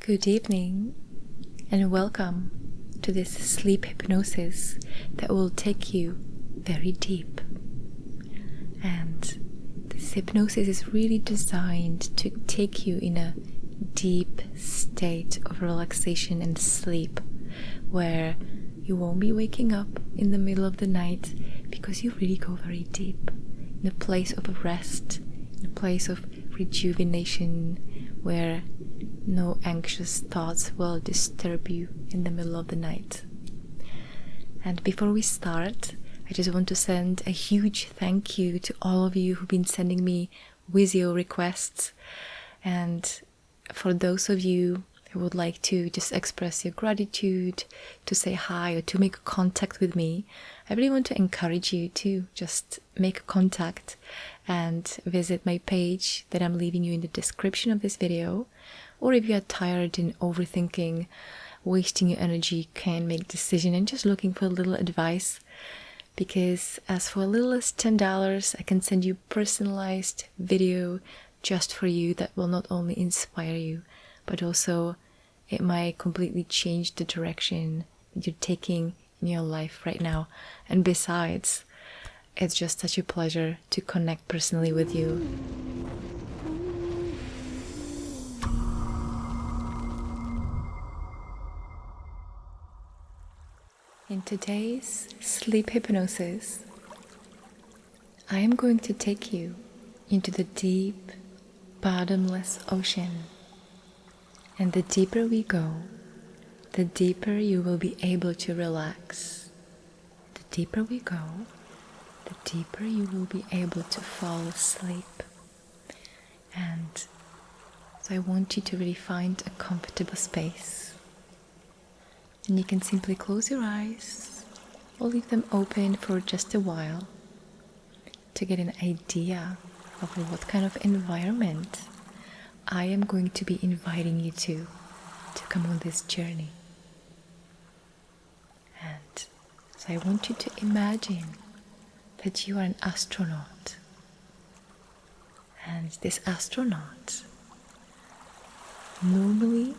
Good evening and welcome to this sleep hypnosis that will take you very deep. And this hypnosis is really designed to take you in a deep state of relaxation and sleep where you won't be waking up in the middle of the night because you really go very deep in a place of rest, in a place of rejuvenation where no anxious thoughts will disturb you in the middle of the night. And before we start, I just want to send a huge thank you to all of you who've been sending me 𝐍𝐆 requests. And for those of you who would like to just express your gratitude, to say hi or to make contact with me, I really want to encourage you to just make contact and visit my page that I'm leaving you in the description of this video. Or if you are tired and overthinking, wasting your energy, can't make a decision and just looking for a little advice, because as for as little as $10, I can send you personalized video just for you that will not only inspire you, but also it might completely change the direction that you're taking in your life right now. And besides, it's just such a pleasure to connect personally with you. In today's sleep hypnosis, I am going to take you into the deep, bottomless ocean. And the deeper we go, the deeper you will be able to relax. The deeper we go, the deeper you will be able to fall asleep. And so I want you to really find a comfortable space. And you can simply close your eyes or leave them open for just a while to get an idea of what kind of environment I am going to be inviting you to come on this journey. And so I want you to imagine that you are an astronaut. And this astronaut, normally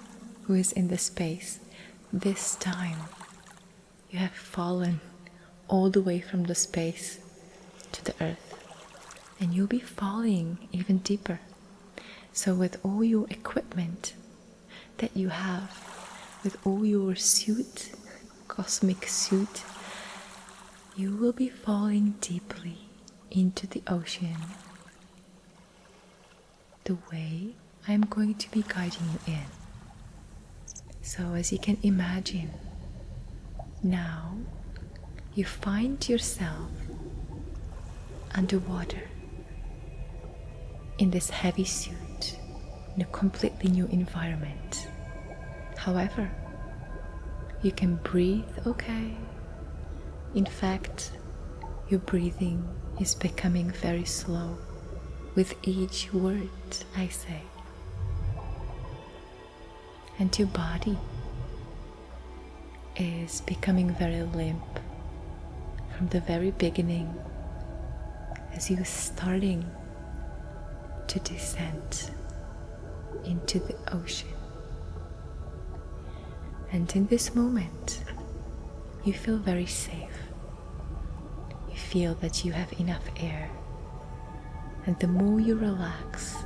who is in the space, this time you have fallen all the way from the space to the earth, and you'll be falling even deeper. So with all your equipment that you have, with all your suit, cosmic suit, you will be falling deeply into the ocean the way I'm going to be guiding you in. So as you can imagine, now you find yourself underwater in this heavy suit in a completely new environment. However, you can breathe okay. In fact, your breathing is becoming very slow with each word I say. And your body is becoming very limp from the very beginning as you're starting to descend into the ocean. And in this moment, you feel very safe. You feel that you have enough air. And the more you relax,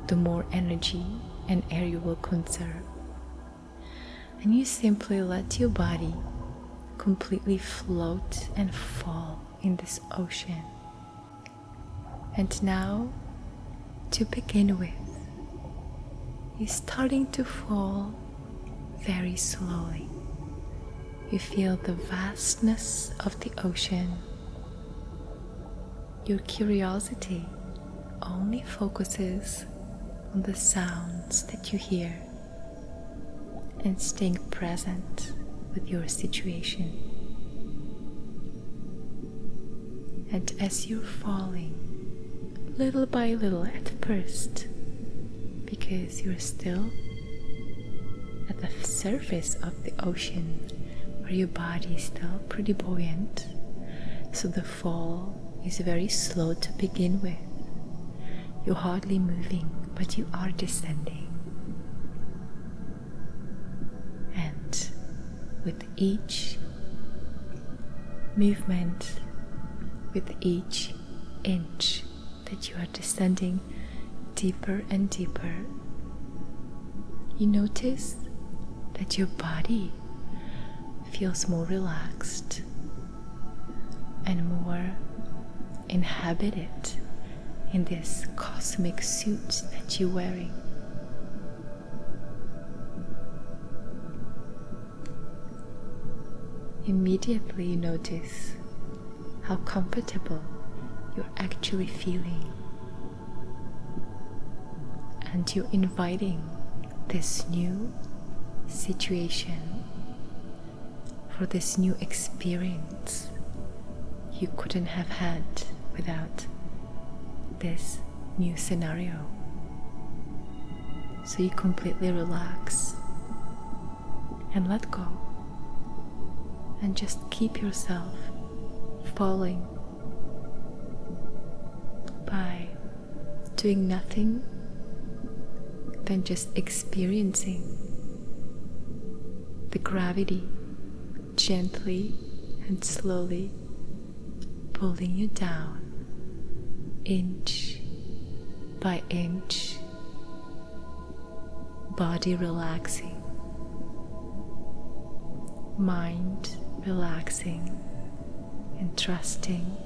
the more energy and air you will conserve. And you simply let your body completely float and fall in this ocean. And now, to begin with, you're starting to fall very slowly. You feel the vastness of the ocean. Your curiosity only focuses on the sounds that you hear and staying present with your situation. And as you're falling, little by little at first, because you're still at the surface of the ocean where your body is still pretty buoyant, so the fall is very slow to begin with. You're hardly moving, but you are descending. with each movement, with each inch that you are descending deeper and deeper, you notice that your body feels more relaxed and more inhabited in this cosmic suit that you're wearing. Immediately you notice how comfortable you're actually feeling, and you're inviting this new situation, for this new experience you couldn't have had without this new scenario. So you completely relax and let go, and just keep yourself falling by doing nothing than just experiencing the gravity gently and slowly pulling you down, inch by inch, body relaxing, mind relaxing and trusting.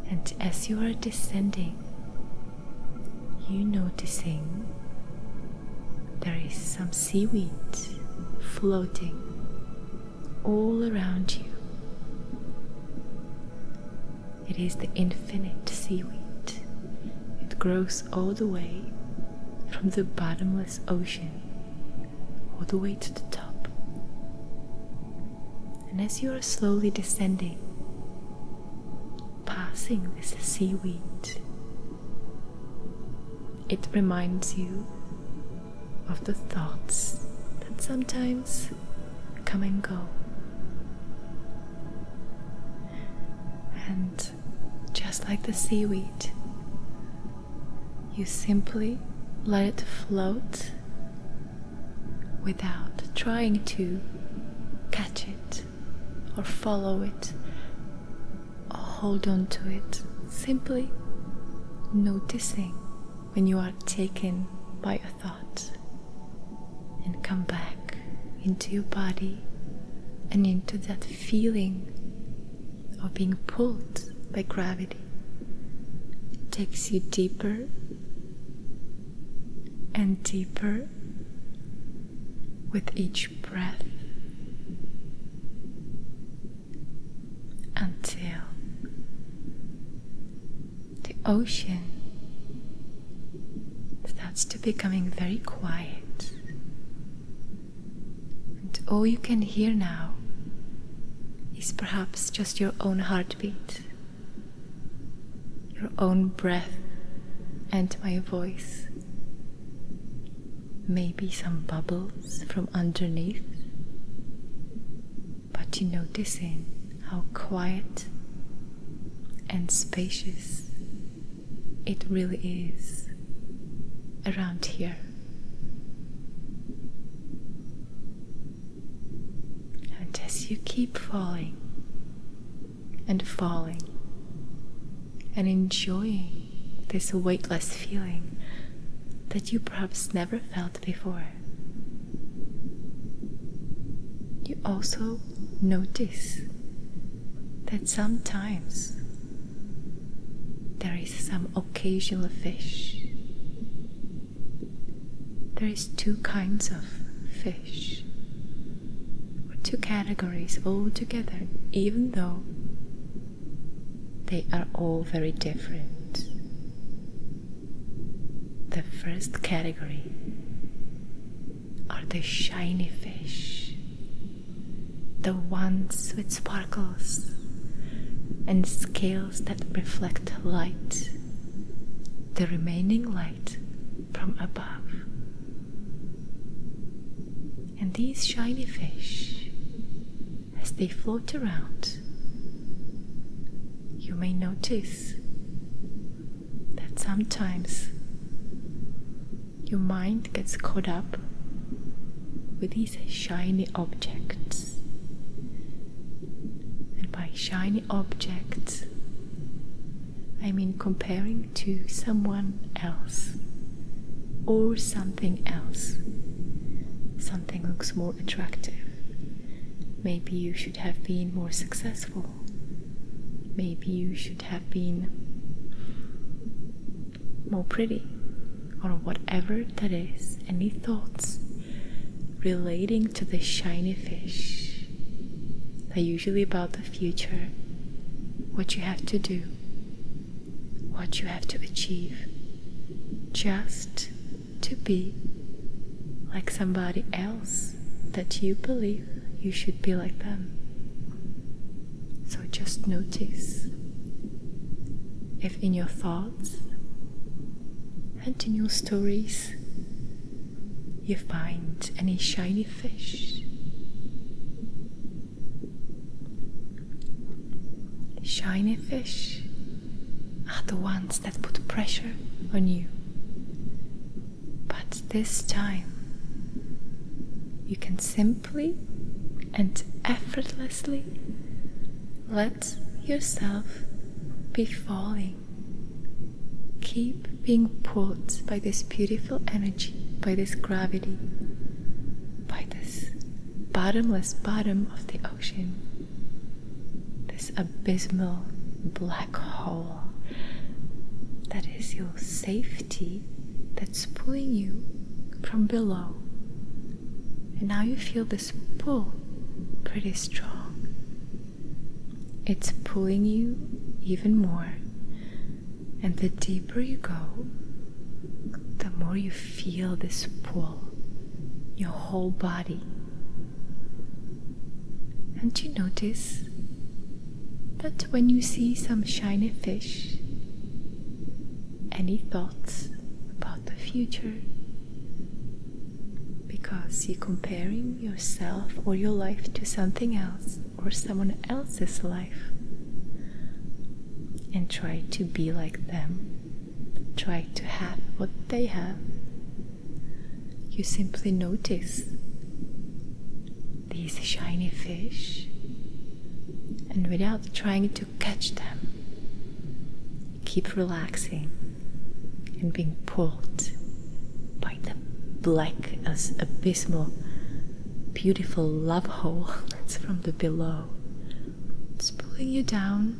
And as you are descending, you noticing there is some seaweed floating all around you. It is the infinite seaweed. It grows all the way from the bottomless ocean all the way to the top. And as you are slowly descending, passing this seaweed, it reminds you of the thoughts that sometimes come and go. And just like the seaweed, you simply let it float without trying to catch it or follow it or hold on to it, simply noticing when you are taken by a thought, and come back into your body and into that feeling of being pulled by gravity. It takes you deeper and deeper with each breath, until the ocean starts to becoming very quiet, and all you can hear now is perhaps just your own heartbeat, your own breath, and my voice. Maybe some bubbles from underneath, but you're noticing how quiet and spacious it really is around here. And as you keep falling and falling and enjoying this weightless feeling that you perhaps never felt before, you also notice that sometimes there is some occasional fish. There is two kinds of fish, or two categories altogether, even though they are all very different. The first category are the shiny fish, the ones with sparkles and scales that reflect light, the remaining light from above. And these shiny fish, as they float around, you may notice that sometimes your mind gets caught up with these shiny objects. And by shiny objects, I mean comparing to someone else or something else. Something looks more attractive. Maybe you should have been more successful. Maybe you should have been more pretty, or whatever that is. Any thoughts relating to the shiny fish are usually about the future, what you have to do, what you have to achieve, just to be like somebody else that you believe you should be like them. So just notice if in your thoughts and in your stories you find any shiny fish. Shiny fish are the ones that put pressure on you. But this time you can simply and effortlessly let yourself be falling. Keep being pulled by this beautiful energy, by this gravity, by this bottomless bottom of the ocean, this abysmal black hole that is your safety, that's pulling you from below. And now you feel this pull pretty strong. It's pulling you even more. And the deeper you go, the more you feel this pull, your whole body. And you notice that when you see some shiny fish, any thoughts about the future, because you're comparing yourself or your life to something else or someone else's life, and try to be like them, try to have what they have, you simply notice these shiny fish, and without trying to catch them, keep relaxing and being pulled by the black as abysmal beautiful love hole that's from the below. It's pulling you down.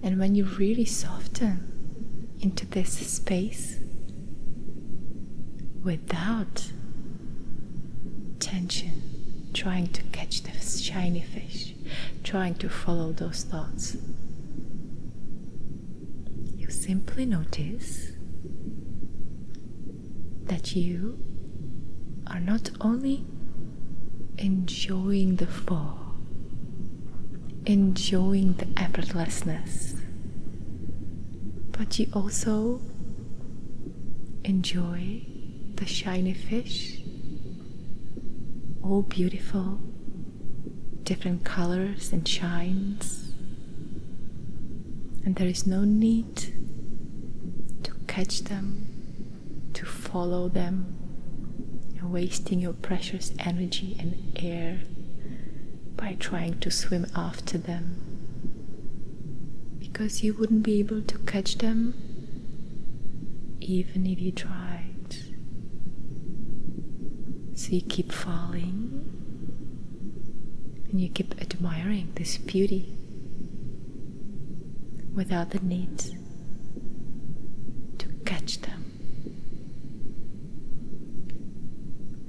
And when you really soften into this space without tension, trying to catch the shiny fish, trying to follow those thoughts, you simply notice that you are not only enjoying the fall, enjoying the effortlessness, but you also enjoy the shiny fish, all beautiful, different colors and shines, and there is no need to catch them, to follow them. You're wasting your precious energy and air by trying to swim after them, because you wouldn't be able to catch them even if you tried. So you keep falling and you keep admiring this beauty without the need to catch them.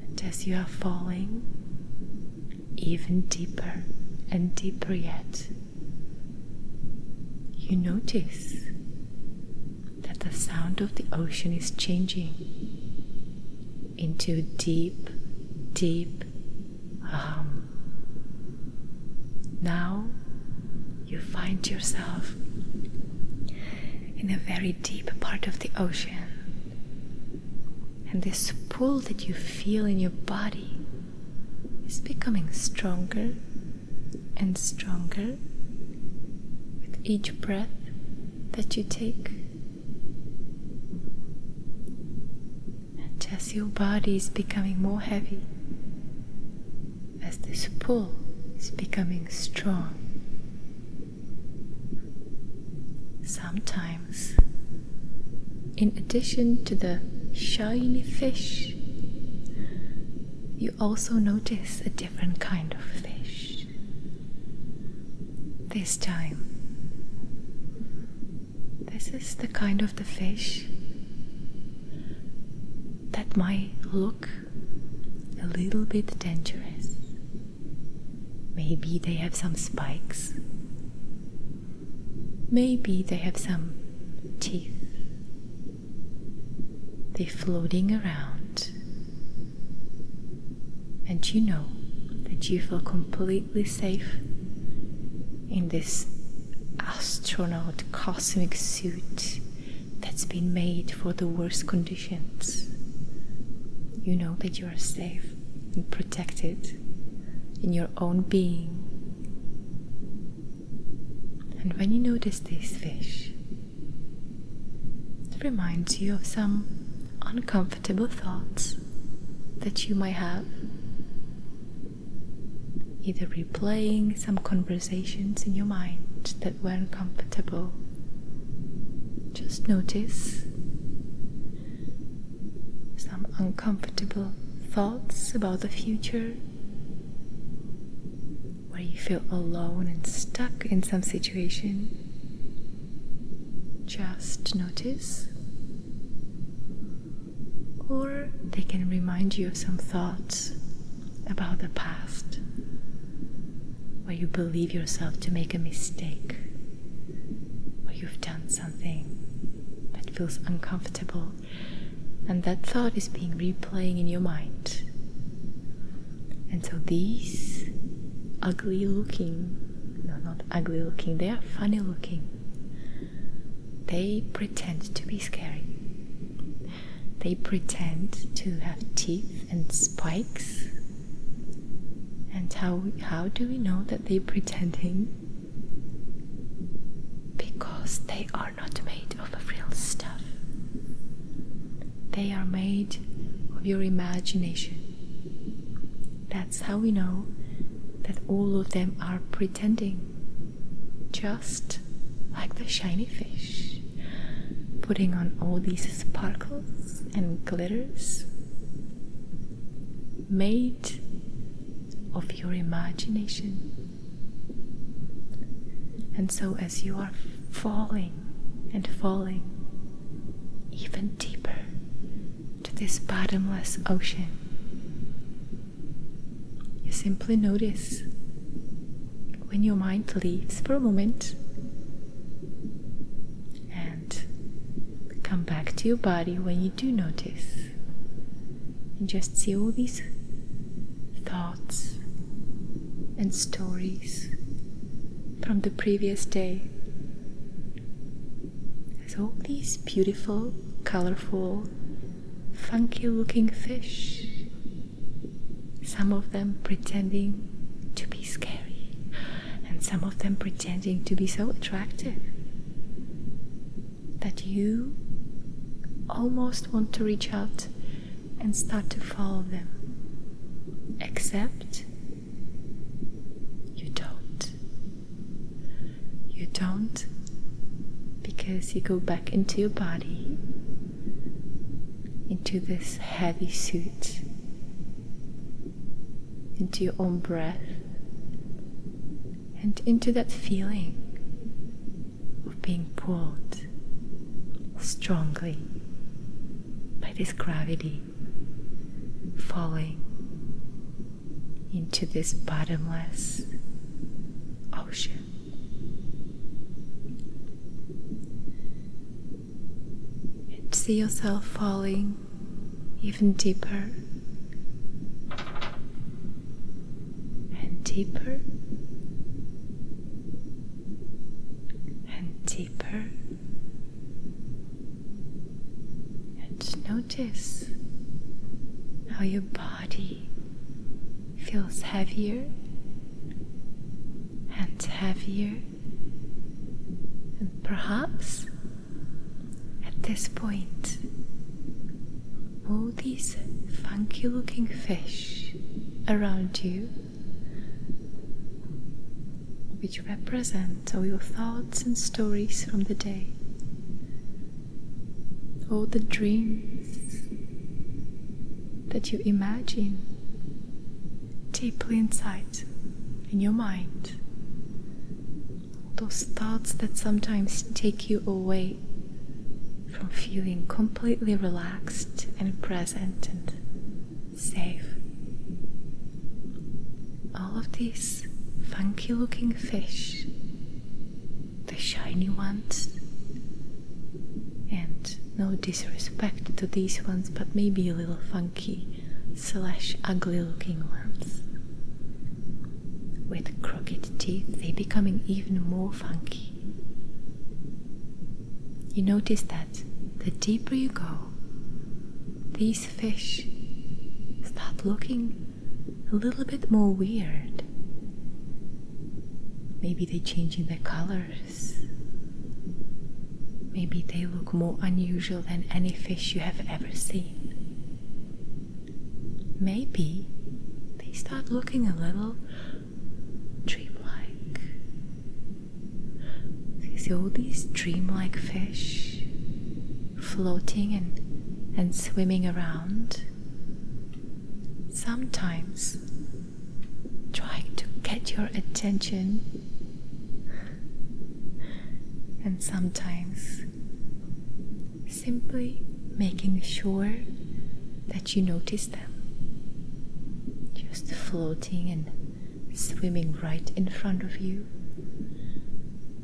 And as you are falling even deeper and deeper yet, you notice that the sound of the ocean is changing into deep, deep hum. Now you find yourself in a very deep part of the ocean, and this pull that you feel in your body is becoming stronger and stronger with each breath that you take. And as your body is becoming more heavy, as this pull is becoming strong, sometimes, in addition to the shiny fish, you also notice a different kind of fish. This time, this is the kind of the fish that might look a little bit dangerous. Maybe they have some spikes. Maybe they have some teeth. They're floating around. And you know that you feel completely safe in this astronaut cosmic suit that's been made for the worst conditions. You know that you are safe and protected in your own being. And when you notice these fish, it reminds you of some uncomfortable thoughts that you might have, either replaying some conversations in your mind that were uncomfortable. Just notice some uncomfortable thoughts about the future, where you feel alone and stuck in some situation. Just notice. Or they can remind you of some thoughts about the past, where you believe yourself to make a mistake, where you've done something that feels uncomfortable, and that thought is being replaying in your mind. And so these ugly looking, no, not ugly looking, they are funny looking. They pretend to be scary. They pretend to have teeth and spikes. And how do we know that they're pretending? Because they are not made of real stuff. They are made of your imagination. That's how we know that all of them are pretending, just like the shiny fish, putting on all these sparkles and glitters made of your imagination. And so as you are falling and falling even deeper to this bottomless ocean, you simply notice when your mind leaves for a moment and come back to your body when you do notice, and just see all these thoughts and stories from the previous day as all these beautiful, colorful, funky looking fish, some of them pretending to be scary and some of them pretending to be so attractive that you almost want to reach out and start to follow them, except you don't. You don't, because you go back into your body, into this heavy suit, into your own breath, and into that feeling of being pulled strongly by this gravity, falling into this bottomless ocean. And see yourself falling even deeper and deeper and deeper. And notice how your body feels heavier and heavier, and perhaps at this point all these funky looking fish around you, which represent all your thoughts and stories from the day, all the dreams that you imagine deeply inside in your mind, those thoughts that sometimes take you away from feeling completely relaxed and present and safe. All of these funky looking fish, the shiny ones, and no disrespect to these ones, but maybe a little funky / ugly looking ones. With crooked teeth, they becoming even more funky. You notice that the deeper you go, these fish start looking a little bit more weird. Maybe they change in their colors. Maybe they look more unusual than any fish you have ever seen. Maybe they start looking a little dreamlike. You see all these dreamlike fish floating and swimming around, sometimes trying to get your attention, and sometimes simply making sure that you notice them, just floating and swimming right in front of you,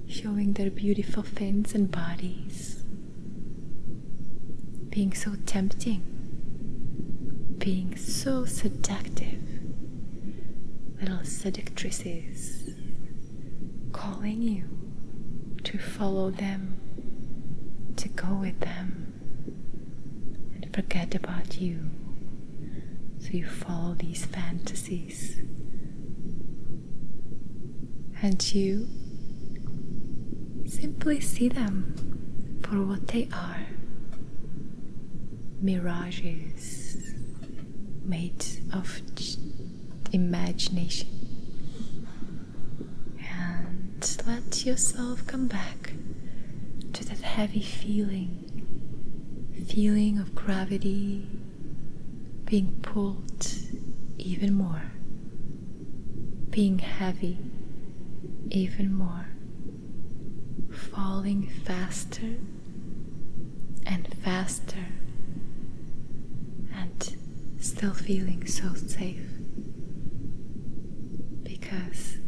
showing their beautiful fins and bodies, being so tempting, being so seductive, little seductresses, calling you to follow them, to go with them, and forget about you. So you follow these fantasies, and you simply see them for what they are: mirages made of imagination. And let yourself come back to that heavy feeling of gravity, being pulled even more, being heavy even more, falling faster and faster, and still feeling so safe, because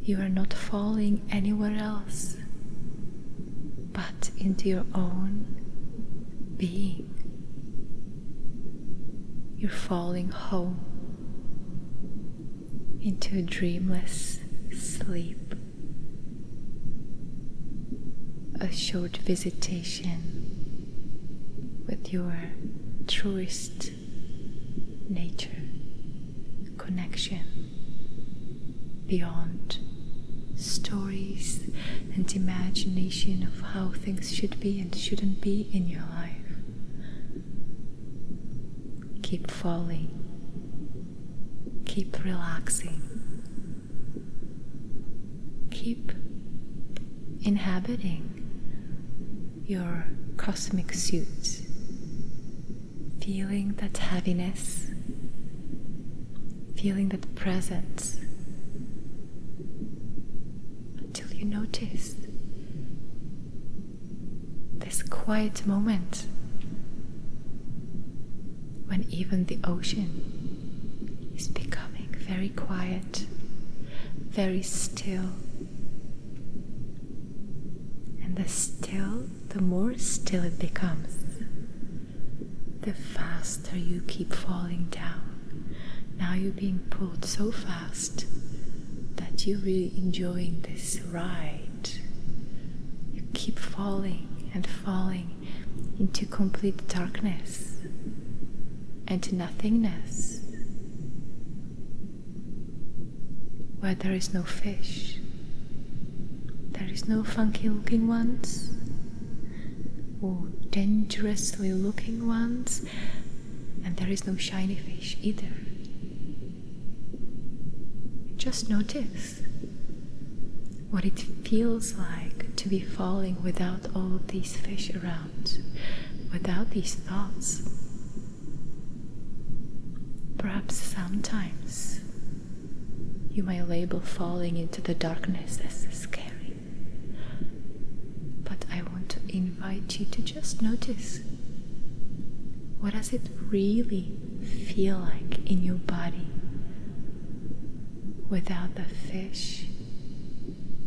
you are not falling anywhere else but into your own being. You're falling home into a dreamless sleep, a short visitation with your truest nature, connection beyond stories and imagination of how things should be and shouldn't be in your life. Keep falling, keep relaxing, keep inhabiting your cosmic suit, feeling that heaviness, feeling that presence, until you notice this quiet moment when even the ocean is becoming very quiet, very still. And the more still it becomes, the faster you keep falling down. Now you're being pulled so fast that you're really enjoying this ride. You keep falling and falling into complete darkness and nothingness, where there is no fish, there is no funky looking ones. Oh, dangerously looking ones, and there is no shiny fish either. Just notice what it feels like to be falling without all of these fish around, without these thoughts. Perhaps sometimes you might label falling into the darkness as scary, but I want to invite you to just notice, what does it really feel like in your body without the fish,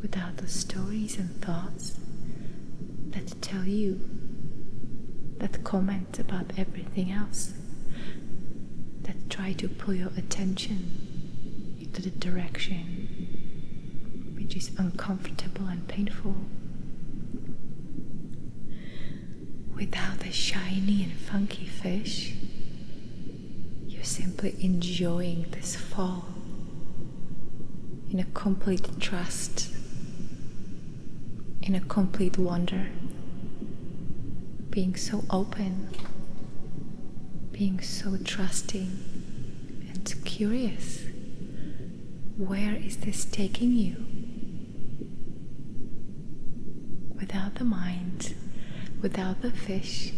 without the stories and thoughts that tell you, that comment about everything else, that try to pull your attention into the direction which is uncomfortable and painful. Without the shiny and funky fish, you're simply enjoying this fall in a complete trust, in a complete wonder, being so open, being so trusting and curious. Where is this taking you? Without the mind, without the fish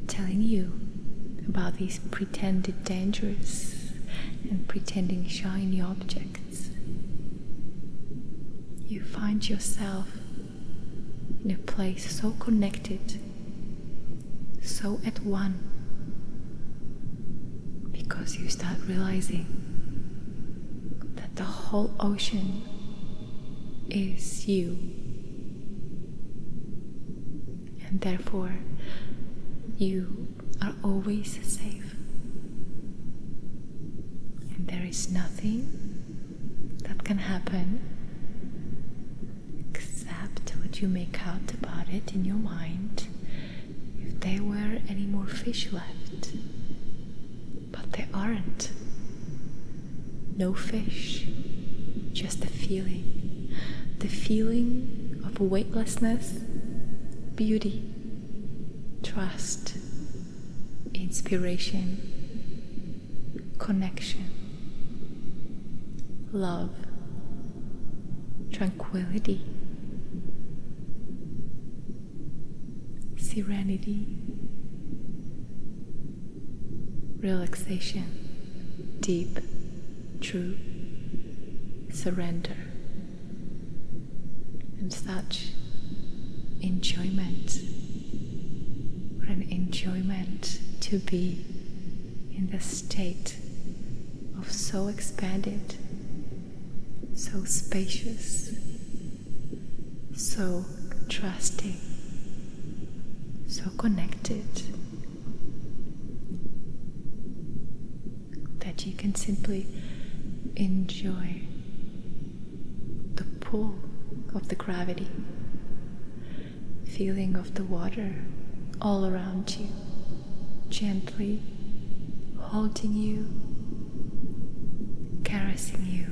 telling you about these pretended dangers and pretending shiny objects, you find yourself in a place so connected, so at one, because you start realizing that the whole ocean is you, and therefore you are always safe, and there is nothing that can happen except what you make out about it in your mind, if there were any more fish left. But there aren't. No fish, just the feeling of weightlessness, beauty, trust, inspiration, connection, love, tranquility, serenity, relaxation, deep, true surrender, and such enjoyment, or an enjoyment to be in the state of so expanded, so spacious, so trusting, so connected, that you can simply enjoy the pull of the gravity, feeling of the water all around you, gently holding you, caressing you,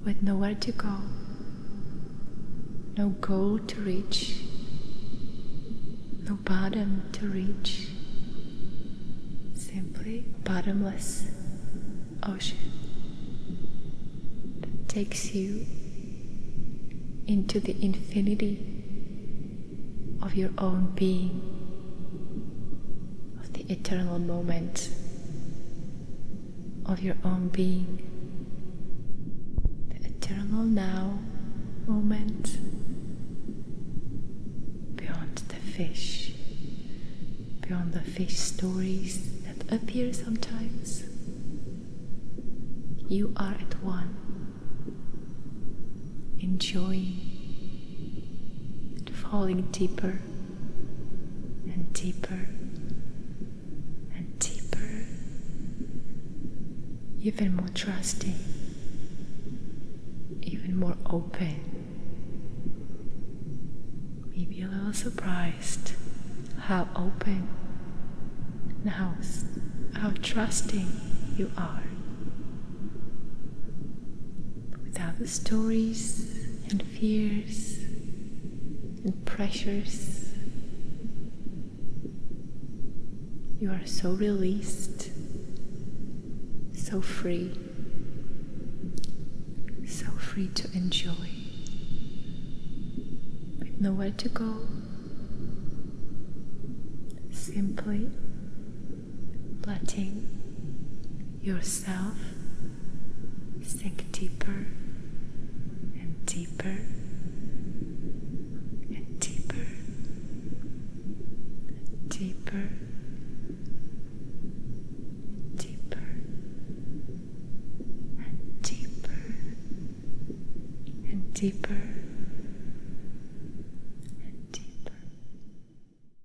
with nowhere to go, no goal to reach, no bottom to reach, simply bottomless ocean that takes you into the infinity of your own being, of the eternal moment of your own being, the eternal now moment, beyond the fish, beyond the fish stories that appear sometimes. You are at one, enjoying and falling deeper and deeper and deeper, even more trusting, even more open, maybe a little surprised how open and how trusting you are, without the stories and fears, and pressures. You are so released, so free to enjoy, with nowhere to go, simply letting yourself sink deeper and deeper and deeper and deeper and deeper and deeper and deeper